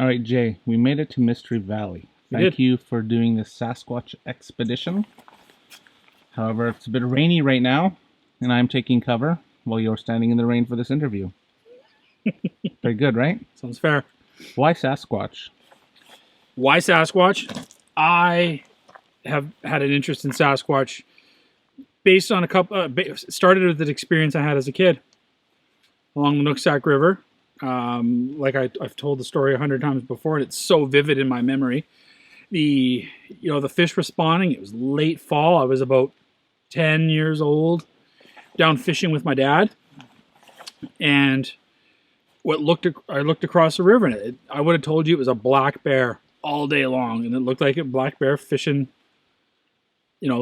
All right, Jay, we made it to Mystery Valley. Thank you for doing the Sasquatch expedition. However, it's a bit rainy right now, and I'm taking cover while you're standing in the rain for this interview. Very good, right? Sounds fair. Why Sasquatch? Why Sasquatch? I have had an interest in Sasquatch based on a couple. Started with an experience I had as a kid along the Nooksack River. Like I've told the story 100 times before, and it's so vivid in my memory. The fish were spawning. It was late fall. I was about 10 years old, down fishing with my dad, and I looked across the river, and I would have told you it was a black bear all day long, and it looked like a black bear fishing,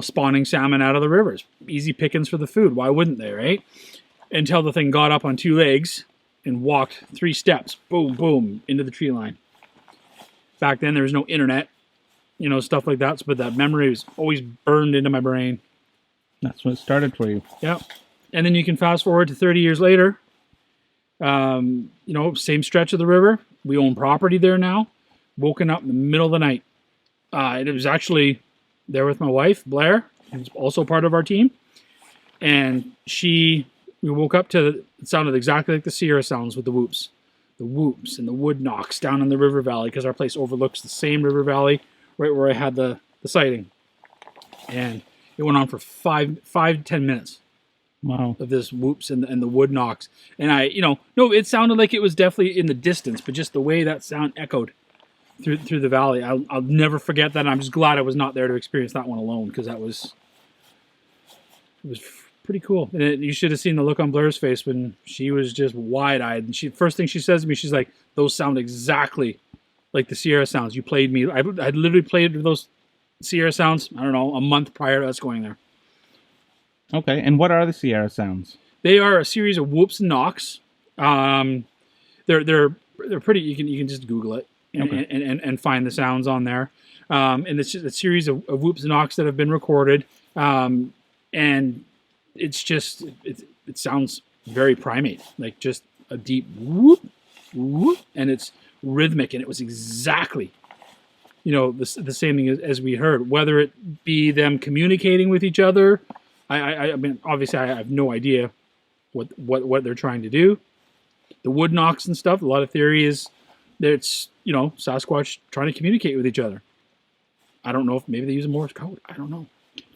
spawning salmon out of the rivers. Easy pickings for the food. Why wouldn't they, right? Until the thing got up on two legs and walked 3 steps, boom, boom, into the tree line. Back then, there was no internet, stuff like that. But that memory was always burned into my brain. That's what started for you. Yeah. And then you can fast forward to 30 years later. Same stretch of the river. We own property there now. Woken up in the middle of the night. It was actually there with my wife, Blair, who's also part of our team. And we woke up to, it sounded exactly like the Sierra sounds with the whoops. The whoops and the wood knocks down in the river valley, because our place overlooks the same river valley right where I had the sighting. And it went on for 5-10 minutes. Wow. Of this whoops and the wood knocks. And it sounded like it was definitely in the distance, but just the way that sound echoed through the valley, I'll never forget that. And I'm just glad I was not there to experience that one alone, because it was pretty cool. And you should have seen the look on Blair's face when she was just wide-eyed. And first thing she says to me, she's like, "Those sound exactly like the Sierra sounds. You played me." I literally played those Sierra sounds, I don't know, a month prior to us going there. Okay, and what are the Sierra sounds? They are a series of whoops and knocks. They're pretty. You can just Google it and find the sounds on there. And it's just a series of whoops and knocks that have been recorded. And it's just it sounds very primate, like just a deep whoop, whoop, and it's rhythmic, and it was exactly the same thing as we heard. Whether it be them communicating with each other. I mean, obviously, I have no idea what they're trying to do. The wood knocks and stuff. A lot of theory is that it's Sasquatch trying to communicate with each other. I don't know if maybe they use a Morse code. I don't know.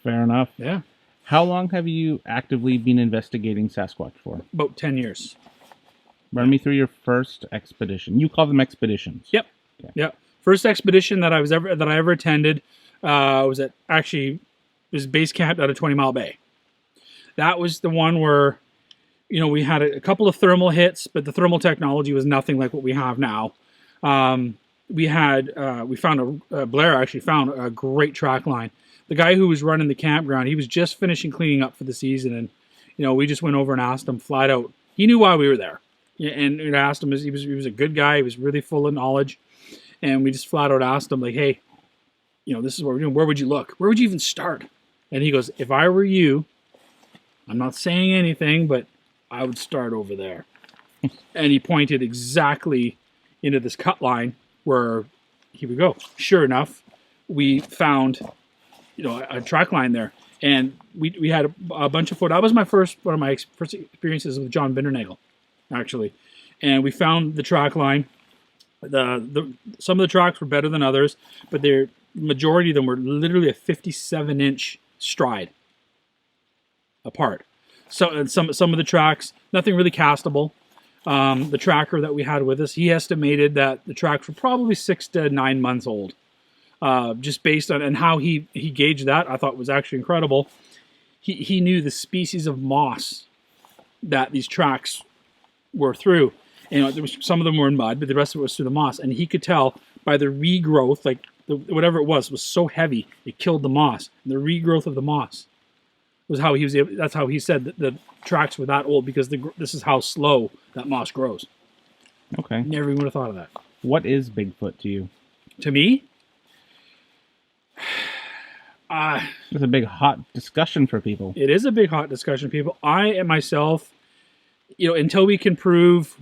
Fair enough. Yeah. How long have you actively been investigating Sasquatch for? About 10 years. Run me through your first expedition. You call them expeditions. Yep. Okay. Yep. First expedition that I ever attended was base camped out of 20 Mile Bay. That was the one where, we had a couple of thermal hits, but the thermal technology was nothing like what we have now. Blair actually found a great track line. The guy who was running the campground, he was just finishing cleaning up for the season, and we just went over and asked him flat out. He knew why we were there, and we asked him. He was a good guy. He was really full of knowledge, and we just flat out asked him, like, "Hey, this is what we're doing. Where would you look? Where would you even start?" And he goes, "If I were you, I'm not saying anything, but I would start over there." And he pointed exactly into this cut line where he would go. Sure enough, we found, a track line there. And we had a bunch of photos. That was one of my first experiences with John Bindernagel, actually. And we found the track line. Some of the tracks were better than others, but the majority of them were literally a 57-inch stride apart. So some of the tracks, nothing really castable. The tracker that we had with us, he estimated that the tracks were probably 6 to 9 months old. Just based on and how he gauged that, I thought was actually incredible. He knew the species of moss that these tracks were through. There was some of them were in mud, but the rest of it was through the moss, and he could tell by the regrowth, like whatever it was so heavy it killed the moss. And the regrowth of the moss was how he was able. That's how he said that the tracks were that old, because this is how slow that moss grows. Okay. Never even would have thought of that. What is Bigfoot to you? To me, it's a big hot discussion for people. It is a big hot discussion, people. I myself, until we can prove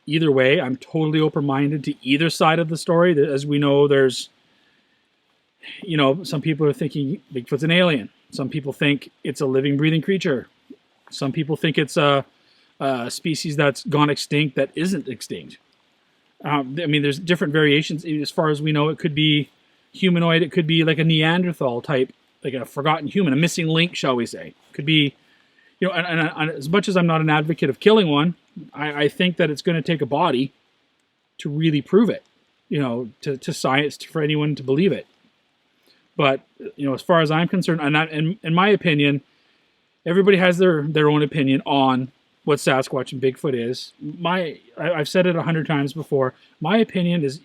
either way. I'm totally open-minded to either side of the story. As we know, there's, some people are thinking Bigfoot's an alien. Some people think it's a living, breathing creature. Some people think it's a species that's gone extinct that isn't extinct. There's different variations. As far as we know, it could be humanoid. It could be like a Neanderthal type, like a forgotten human, a missing link, shall we say. Could be, and as much as I'm not an advocate of killing one, I think that it's going to take a body to really prove it, to science, for anyone to believe it. But, as far as I'm concerned, and in my opinion, everybody has their own opinion on what Sasquatch and Bigfoot is. I've said it 100 times before. My opinion is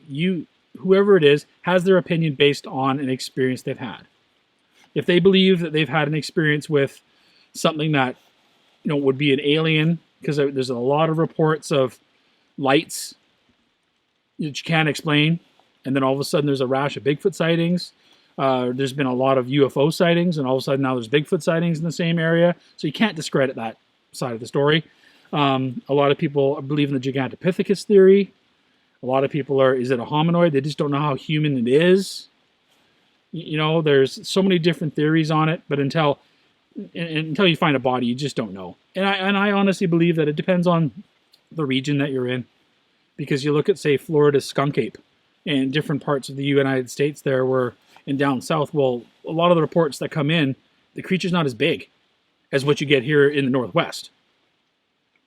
whoever it is has their opinion based on an experience they've had. If they believe that they've had an experience with something that, would be an alien, because there's a lot of reports of lights that you can't explain, and then all of a sudden there's a rash of Bigfoot sightings. There's been a lot of UFO sightings, and all of a sudden now there's Bigfoot sightings in the same area. So you can't discredit that side of the story. A lot of people believe in the Gigantopithecus theory. A lot of people is it a hominoid? They just don't know how human it is. There's so many different theories on it, but until you find a body, you just don't know. And I honestly believe that it depends on the region that you're in. Because you look at, say, Florida's skunk ape and different parts of the United States there where, and down south, well, a lot of the reports that come in, the creature's not as big as what you get here in the Northwest.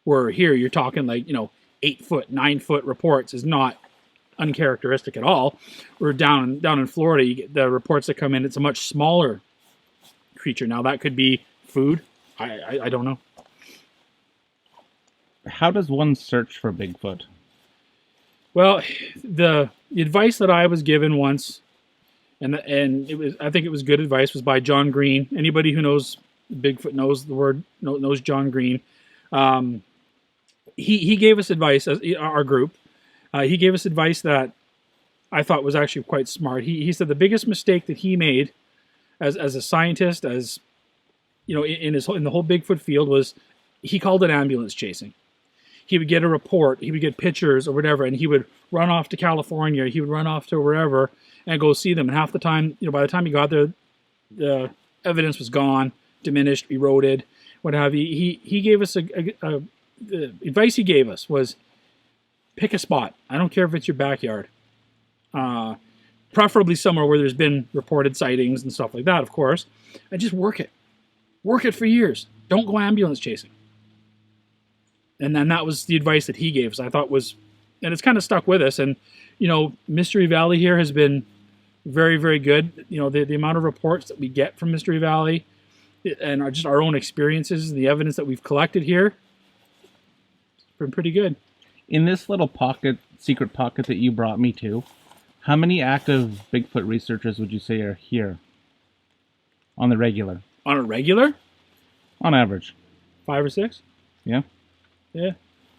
Where here you're talking like, 8-foot, 9-foot reports is not uncharacteristic at all. We're down in Florida, you get the reports that come in, it's a much smaller creature. Now that could be food. I don't know. How does one search for Bigfoot? Well, the advice that I was given once, and I think it was good advice, was by John Green. Anybody who knows Bigfoot knows John Green. He gave us advice, as our group. He gave us advice that I thought was actually quite smart. He said the biggest mistake that he made as a scientist, as in the whole Bigfoot field, was he called it ambulance chasing. He would get a report, he would get pictures or whatever, and he would run off to California, he would run off to wherever and go see them. And half the time, by the time he got there, the evidence was gone, diminished, eroded, what have you. He gave us the advice he gave us was pick a spot. I don't care if it's your backyard. Preferably somewhere where there's been reported sightings and stuff like that, of course. And just work it. Work it for years. Don't go ambulance chasing. And then that was the advice that he gave us. I thought and it's kind of stuck with us. And, Mystery Valley here has been very, very good. The amount of reports that we get from Mystery Valley and just our own experiences and the evidence that we've collected here, it's been pretty good. In this little secret pocket that you brought me to, how many active Bigfoot researchers would you say are here on the regular? On a regular? On average. 5 or 6? Yeah. Yeah.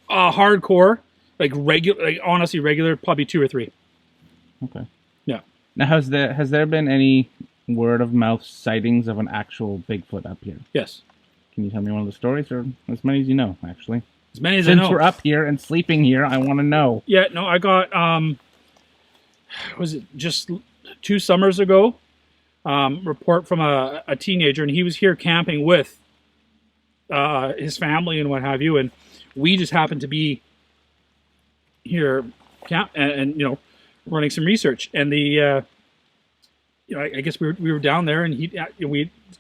Hardcore, honestly regular, probably 2 or 3. Okay. Yeah. Now, has there been any word of mouth sightings of an actual Bigfoot up here? Yes. Can you tell me one of the stories, or as many as you know, actually? As many as I know. Since we're up here and sleeping here, I want to know. Yeah, no, I got, was it just 2 summers ago? Report from a teenager, and he was here camping with his family and what have you, and we just happened to be here and running some research, and I guess we were down there, and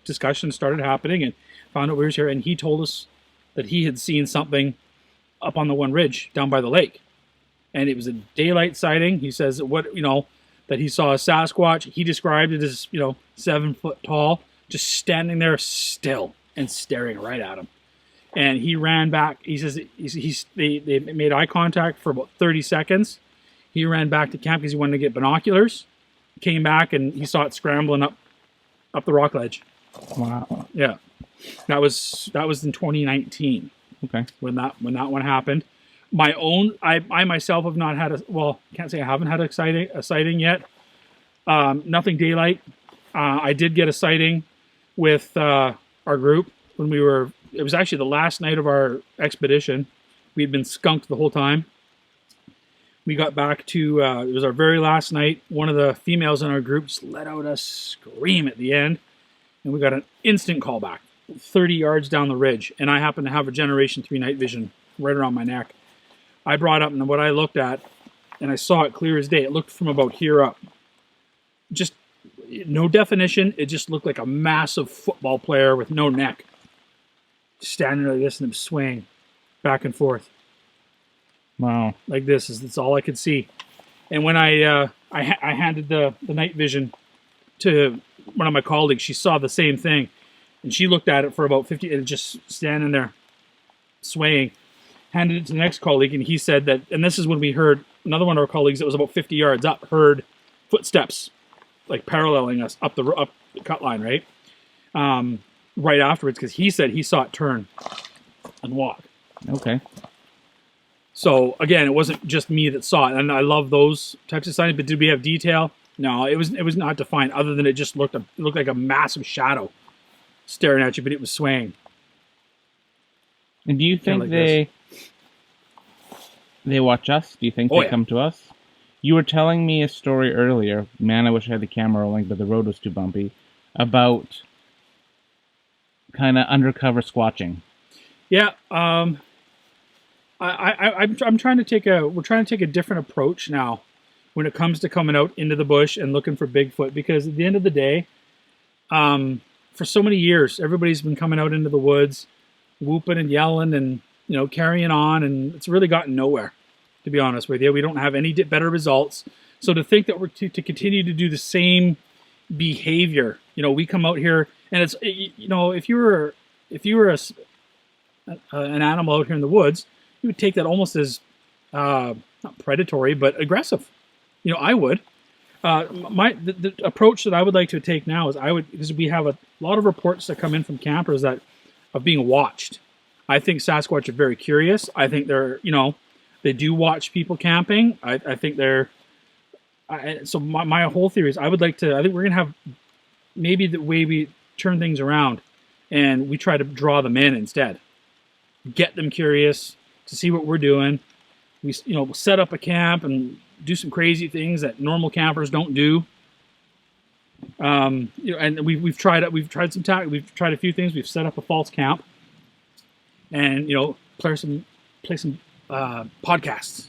discussions started happening, and found out we were here, and he told us that he had seen something up on the one ridge down by the lake, and it was a daylight sighting. He says that he saw a Sasquatch. He described it as 7 foot tall, just standing there still and staring right at him. And he ran back. He says they made eye contact for about 30 seconds. He ran back to camp because he wanted to get binoculars. Came back and he saw it scrambling up the rock ledge. Wow. Yeah, that was in 2019. Okay. When that one happened. I myself have not had can't say I haven't had a sighting yet. Nothing daylight. I did get a sighting with our group when it was actually the last night of our expedition. We'd been skunked the whole time. We got back to, it was our very last night. One of the females in our group just let out a scream at the end. And we got an instant call back, 30 yards down the ridge. And I happen to have a Generation 3 night vision right around my neck. I brought up, and what I looked at, and I saw it clear as day. It looked from about here up. Just no definition. It just looked like a massive football player with no neck. Standing like this and it was swaying back and forth. Wow. Like this. That's all I could see. And when I handed the night vision to one of my colleagues, she saw the same thing. And she looked at it for about 50, and just standing there, swaying. Handed it to the next colleague, and he said that, and this is when we heard, another one of our colleagues that was about 50 yards up, heard footsteps, like paralleling us up the cut line, right? Right afterwards, because he said he saw it turn and walk. Okay. So, again, it wasn't just me that saw it, and I love those types of signs, but did we have detail? No, it was not defined, other than it just looked like a massive shadow staring at you, but it was swaying. And do you think they watch us? Do you think they come to us? You were telling me a story earlier, man, I wish I had the camera rolling, but the road was too bumpy, about kind of undercover squatching. Yeah, I'm trying to take we're trying to take a different approach now when it comes to coming out into the bush and looking for Bigfoot, because at the end of the day, for so many years, everybody's been coming out into the woods, whooping and yelling and, you know, carrying on, and it's really gotten nowhere, to be honest with you. We don't have any better results. So to think that we're to continue to do the same behavior, you know, we come out here and it's, you know, if you were an animal out here in the woods, you would take that almost as not predatory, but aggressive. You know, I would. The approach that I would like to take now is because we have a lot of reports that come in from campers of being watched. I think Sasquatch are very curious. I think they're, you know, they do watch people camping. I think they're, so my whole theory is I think we're going to have maybe the way we turn things around and we try to draw them in instead. Get them curious to see what we're doing. We, you know, set up a camp and do some crazy things that normal campers don't do. You know, and we've tried some time. We've tried a few things. We've set up a false camp, and, you know, play some podcasts.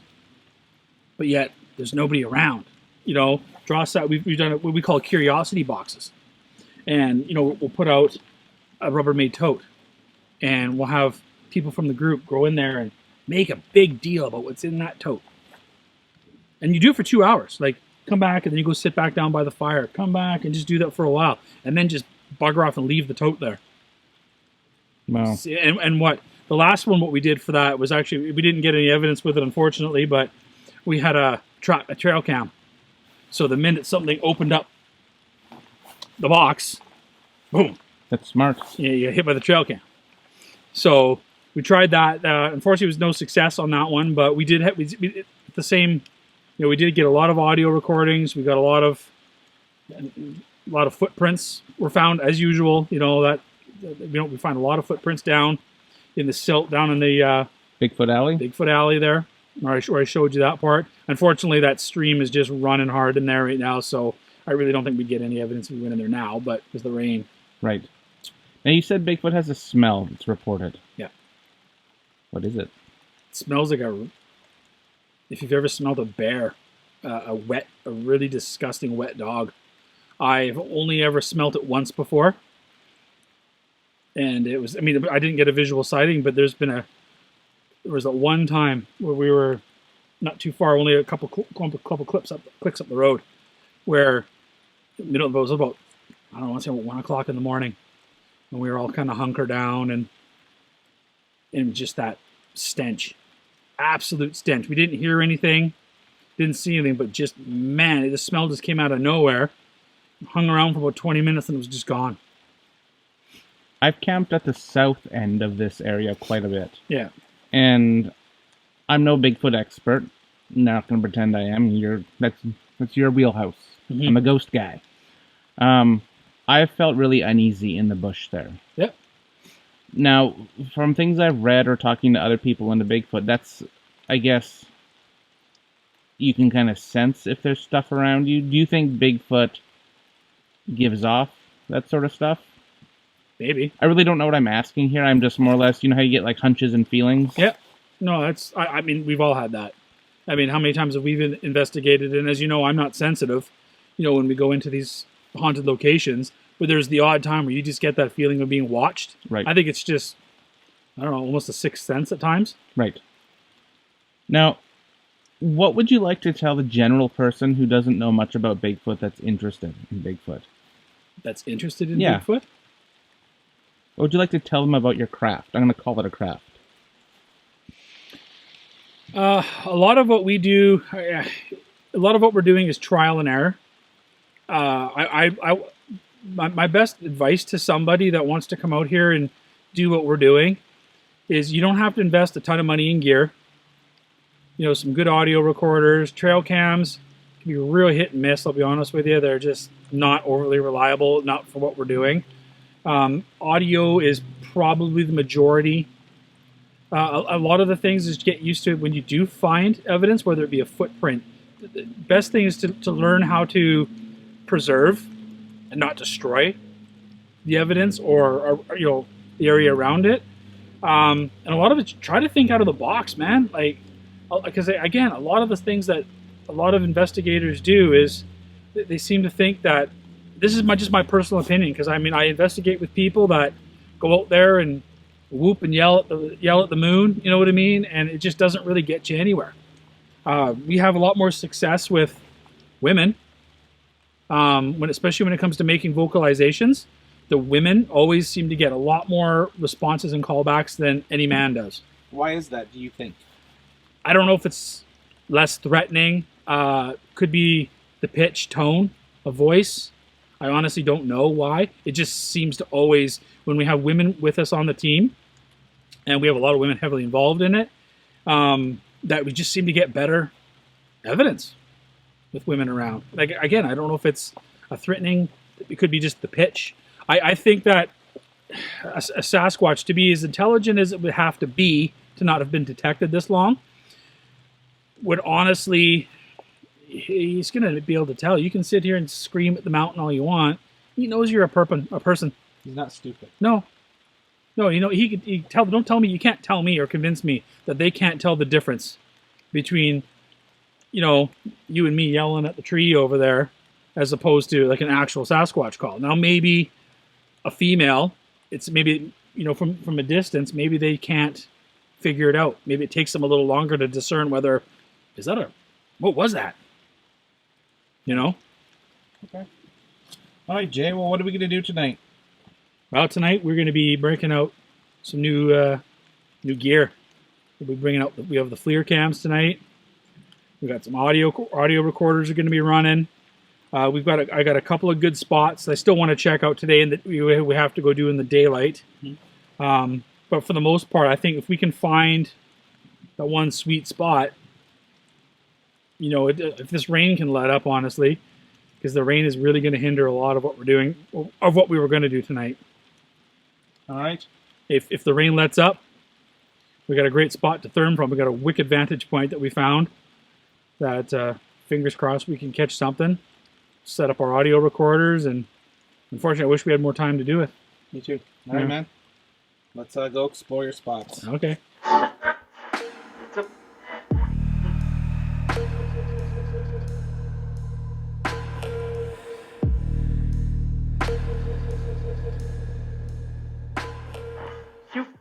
But yet there's nobody around. You know, we've done what we call curiosity boxes, and, you know, we'll put out a Rubbermaid tote, and we'll have people from the group go in there and make a big deal about what's in that tote. And you do it for 2 hours. Like, come back, and then you go sit back down by the fire. Come back and just do that for a while. And then just bugger off and leave the tote there. Wow. And the last one, what we did for that was actually, we didn't get any evidence with it, unfortunately, but we had a trail cam. So the minute something opened up the box, boom. That's smart. You get hit by the trail cam. So we tried that. Unfortunately, there was no success on that one, but we did have the same. You know, we did get a lot of audio recordings. We got a lot of footprints were found as usual. You know, we find a lot of footprints down in the silt, down in the Bigfoot Alley. Bigfoot Alley there, where I showed you that part. Unfortunately, that stream is just running hard in there right now, so I really don't think we'd get any evidence if we went in there now. But with the rain, right. Now you said Bigfoot has a smell that's reported. Yeah. What is it? It smells like if you've ever smelled a bear, a really disgusting wet dog. I've only ever smelt it once before. And it was, I mean, I didn't get a visual sighting, but there was that one time where we were not too far, only a couple clicks up the road, where it was about, I don't want to say about 1 o'clock in the morning, and we were all kind of hunkered down, and just that stench, absolute stench. We didn't hear anything, didn't see anything, but just, man, the smell just came out of nowhere. Hung around for about 20 minutes and it was just gone. I've camped at the south end of this area quite a bit. Yeah. And I'm no Bigfoot expert. Not going to pretend I am. That's your wheelhouse. Mm-hmm. I'm a ghost guy. I felt really uneasy in the bush there. Yep. Now, from things I've read or talking to other people into Bigfoot, that's, I guess, you can kind of sense if there's stuff around you. Do you think Bigfoot gives off that sort of stuff? Maybe. I really don't know what I'm asking here. I'm just more or less, you know how you get like hunches and feelings? Yeah. No, I mean, we've all had that. I mean, how many times have we been investigated? And as you know, I'm not sensitive, you know, when we go into these haunted locations, but there's the odd time where you just get that feeling of being watched. Right. I think it's just, I don't know, almost a sixth sense at times. Right. Now, what would you like to tell the general person who doesn't know much about Bigfoot that's interested in Bigfoot? That's interested in Yeah. Bigfoot? What would you like to tell them about your craft? I'm going to call it a craft. A lot of what we do, a lot of what we're doing is trial and error. My best advice to somebody that wants to come out here and do what we're doing is you don't have to invest a ton of money in gear. You know, some good audio recorders, trail cams can be real hit and miss, I'll be honest with you. They're just not overly reliable, not for what we're doing. Audio is probably the majority. A lot of the things is get used to when you do find evidence, whether it be a footprint. The best thing is to learn how to preserve and not destroy the evidence or you know, the area around it. And a lot of it, try to think out of the box, man. Like, because again, a lot of the things that a lot of investigators do is they seem to think that this is just my personal opinion. Because I mean, I investigate with people that go out there and whoop and yell at the moon. You know what I mean? And it just doesn't really get you anywhere. We have a lot more success with women, especially when it comes to making vocalizations. The women always seem to get a lot more responses and callbacks than any man does. Why is that, do you think? I don't know if it's less threatening. Could be the pitch, tone of voice. I honestly don't know why. It just seems to always, when we have women with us on the team, and we have a lot of women heavily involved in it, that we just seem to get better evidence with women around. Like, again, I don't know if it's a threatening, it could be just the pitch. I think that a Sasquatch, to be as intelligent as it would have to be to not have been detected this long, would honestly, he's going to be able to tell. You can sit here and scream at the mountain all you want. He knows you're a person. He's not stupid. No, you know, he tell. Don't tell me, you can't tell me or convince me that they can't tell the difference between, you know, you and me yelling at the tree over there as opposed to like an actual Sasquatch call. Now, maybe a female, it's maybe, you know, from a distance, maybe they can't figure it out. Maybe it takes them a little longer to discern whether, what was that? You know? Okay. All right, Jay, well, what are we going to do tonight? Well, tonight we're going to be breaking out some new gear. We'll be bringing out, we have the FLIR cams tonight. We've got some audio recorders are going to be running. I got a couple of good spots I still want to check out today, and that we have to go do in the daylight. Mm-hmm. But for the most part, I think if we can find that one sweet spot, you know, if this rain can let up, honestly, because the rain is really going to hinder a lot of what we're doing, of what we were going to do tonight. All right. If the rain lets up, we got a great spot to therm from. We got a wicked vantage point that we found. That fingers crossed we can catch something. Set up our audio recorders, and unfortunately, I wish we had more time to do it. Me too. All right, man. Let's go explore your spots. Okay.